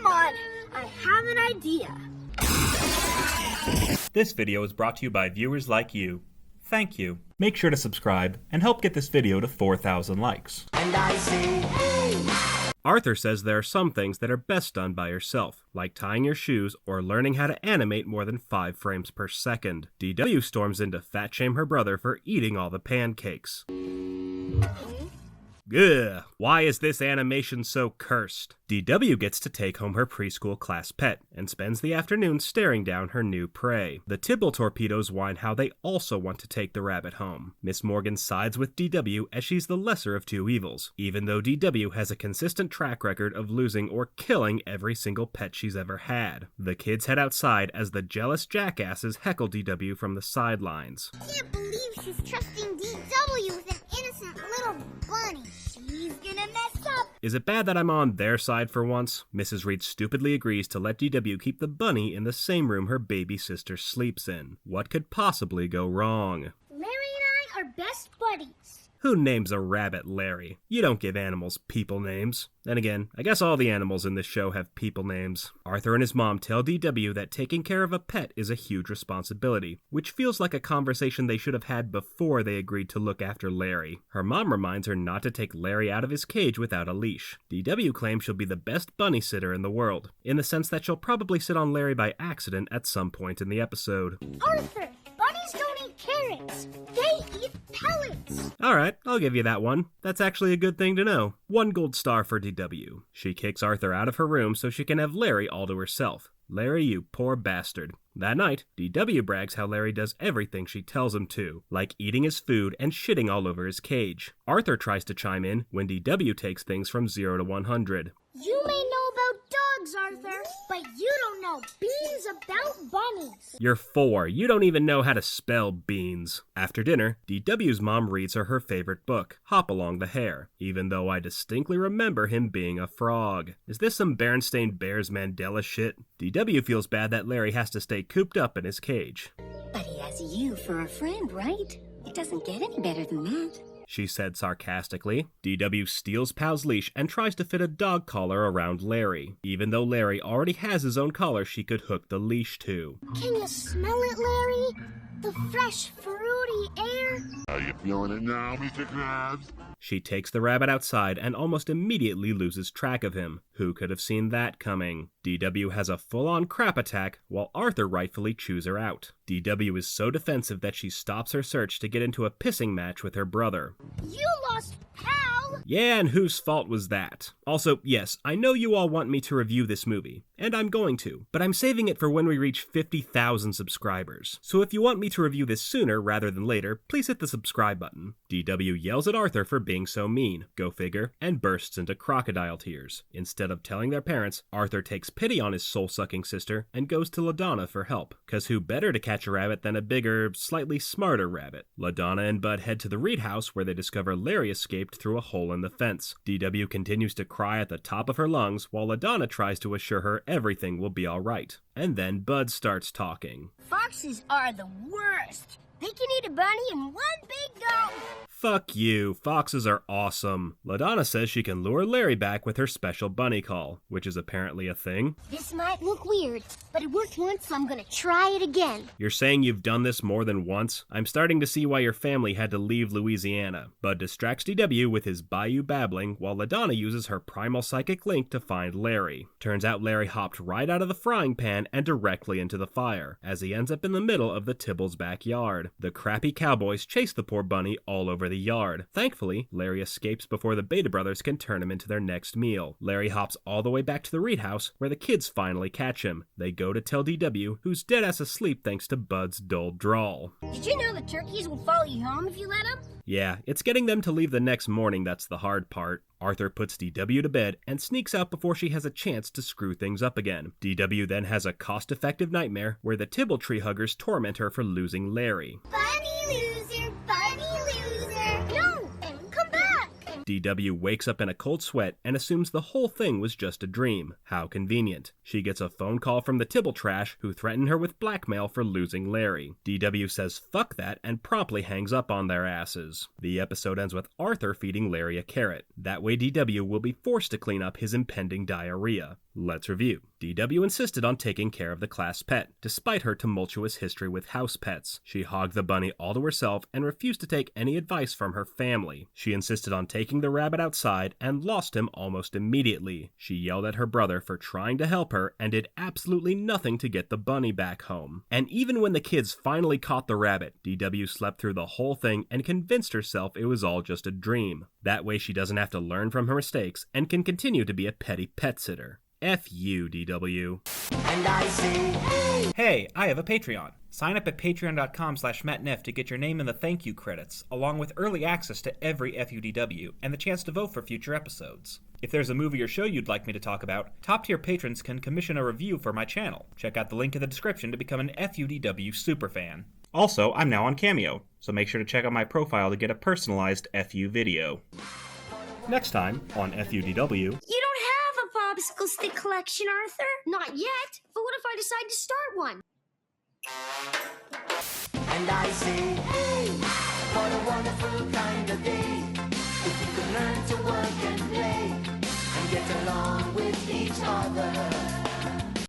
Come on, I have an idea. This video is brought to you by viewers like you. Thank you. Make sure to subscribe and help get this video to 4,000 likes. And I say, hey! Arthur says there are some things that are best done by yourself, like tying your shoes or learning how to animate more than 5 frames per second. DW storms in to fat-shame her brother for eating all the pancakes. Ugh, why is this animation so cursed? DW gets to take home her preschool class pet and spends the afternoon staring down her new prey. The Tibble torpedoes whine how they also want to take the rabbit home. Miss Morgan sides with DW as she's the lesser of two evils, even though DW has a consistent track record of losing or killing every single pet she's ever had. The kids head outside as the jealous jackasses heckle DW from the sidelines. Can't believe she's trusting DW with an innocent little bunny. She's gonna mess up. Is it bad that I'm on their side for once? Mrs. Reed stupidly agrees to let DW keep the bunny in the same room her baby sister sleeps in. What could possibly go wrong? Larry and I are best buddies. Who names a rabbit Larry? You don't give animals people names. Then again, I guess all the animals in this show have people names. Arthur and his mom tell DW that taking care of a pet is a huge responsibility, which feels like a conversation they should have had before they agreed to look after Larry. Her mom reminds her not to take Larry out of his cage without a leash. DW claims she'll be the best bunny sitter in the world, in the sense that she'll probably sit on Larry by accident at some point in the episode. Arthur, bunnies don't eat carrots. They eat pellets. Alright, I'll give you that one. That's actually a good thing to know. 1 gold star for DW. She kicks Arthur out of her room so she can have Larry all to herself. Larry, you poor bastard. That night, DW brags how Larry does everything she tells him to, like eating his food and shitting all over his cage. Arthur tries to chime in when DW takes things from 0 to 100. You may know about dogs, Arthur, but you don't know beans about bunnies. You're 4. You don't even know how to spell beans. After dinner, DW's mom reads her favorite book, Hopalong the Hare, even though I distinctly remember him being a frog. Is this some Berenstain Bears Mandela shit? DW feels bad that Larry has to stay cooped up in his cage. But he has you for a friend, right? It doesn't get any better than that. She said sarcastically. DW steals Pal's leash and tries to fit a dog collar around Larry, even though Larry already has his own collar she could hook the leash to. Can you smell it, Larry? The fresh, fruity air? Are you feeling it now, Mr. Krabs? She takes the rabbit outside and almost immediately loses track of him. Who could have seen that coming? DW has a full-on crap attack while Arthur rightfully chews her out. DW is so defensive that she stops her search to get into a pissing match with her brother. You lost Pal! Yeah, and whose fault was that? Also, yes, I know you all want me to review this movie, and I'm going to, but I'm saving it for when we reach 50,000 subscribers. So if you want me to review this sooner rather than later, please hit the subscribe button. DW yells at Arthur for being so mean, go figure, and bursts into crocodile tears. Instead of telling their parents, Arthur takes pity on his soul-sucking sister and goes to LaDonna for help. Cause who better to catch a rabbit than a bigger, slightly smarter rabbit? LaDonna and Bud head to the Reed house where they discover Larry escaped through a hole in the fence. DW continues to cry at the top of her lungs while LaDonna tries to assure her everything will be alright. And then Bud starts talking. Foxes are the worst. They can eat a bunny in one big go. Fuck you, foxes are awesome. LaDonna says she can lure Larry back with her special bunny call, which is apparently a thing. This might look weird, but it worked once, so I'm gonna try it again. You're saying you've done this more than once? I'm starting to see why your family had to leave Louisiana. Bud distracts DW with his bayou babbling while LaDonna uses her primal psychic link to find Larry. Turns out Larry hopped right out of the frying pan and directly into the fire, as he ends up in the middle of the Tibbles' backyard. The crappy cowboys chase the poor bunny all over the yard. Thankfully, Larry escapes before the Beta brothers can turn him into their next meal. Larry hops all the way back to the Reed house, where the kids finally catch him. They go to tell DW, who's dead-ass asleep thanks to Bud's dull drawl. Did you know the turkeys will follow you home if you let them? Yeah, it's getting them to leave the next morning that's the hard part. Arthur puts DW to bed and sneaks out before she has a chance to screw things up again. DW then has a cost-effective nightmare where the Tibble tree huggers torment her for losing Larry. Bunny loser, bunny loser. No, come back. DW wakes up in a cold sweat and assumes the whole thing was just a dream. How convenient. She gets a phone call from the Tibble trash who threaten her with blackmail for losing Larry. DW says fuck that and promptly hangs up on their asses. The episode ends with Arthur feeding Larry a carrot. That way DW will be forced to clean up his impending diarrhea. Let's review. DW insisted on taking care of the class pet, despite her tumultuous history with house pets. She hogged the bunny all to herself and refused to take any advice from her family. She insisted on taking the rabbit outside and lost him almost immediately. She yelled at her brother for trying to help her and did absolutely nothing to get the bunny back home. And even when the kids finally caught the rabbit, DW slept through the whole thing and convinced herself it was all just a dream. That way she doesn't have to learn from her mistakes and can continue to be a petty pet sitter. F you, DW. And I say, hey! Hey, I have a Patreon. Sign up at patreon.com/MattNiff to get your name in the thank you credits, along with early access to every FUDW and the chance to vote for future episodes. If there's a movie or show you'd like me to talk about, top-tier patrons can commission a review for my channel. Check out the link in the description to become an FUDW superfan. Also, I'm now on Cameo, so make sure to check out my profile to get a personalized FU video. Next time on FUDW... You don't have a popsicle stick collection, Arthur. Not yet. But what if I decide to start one? And I say, hey! What a wonderful time.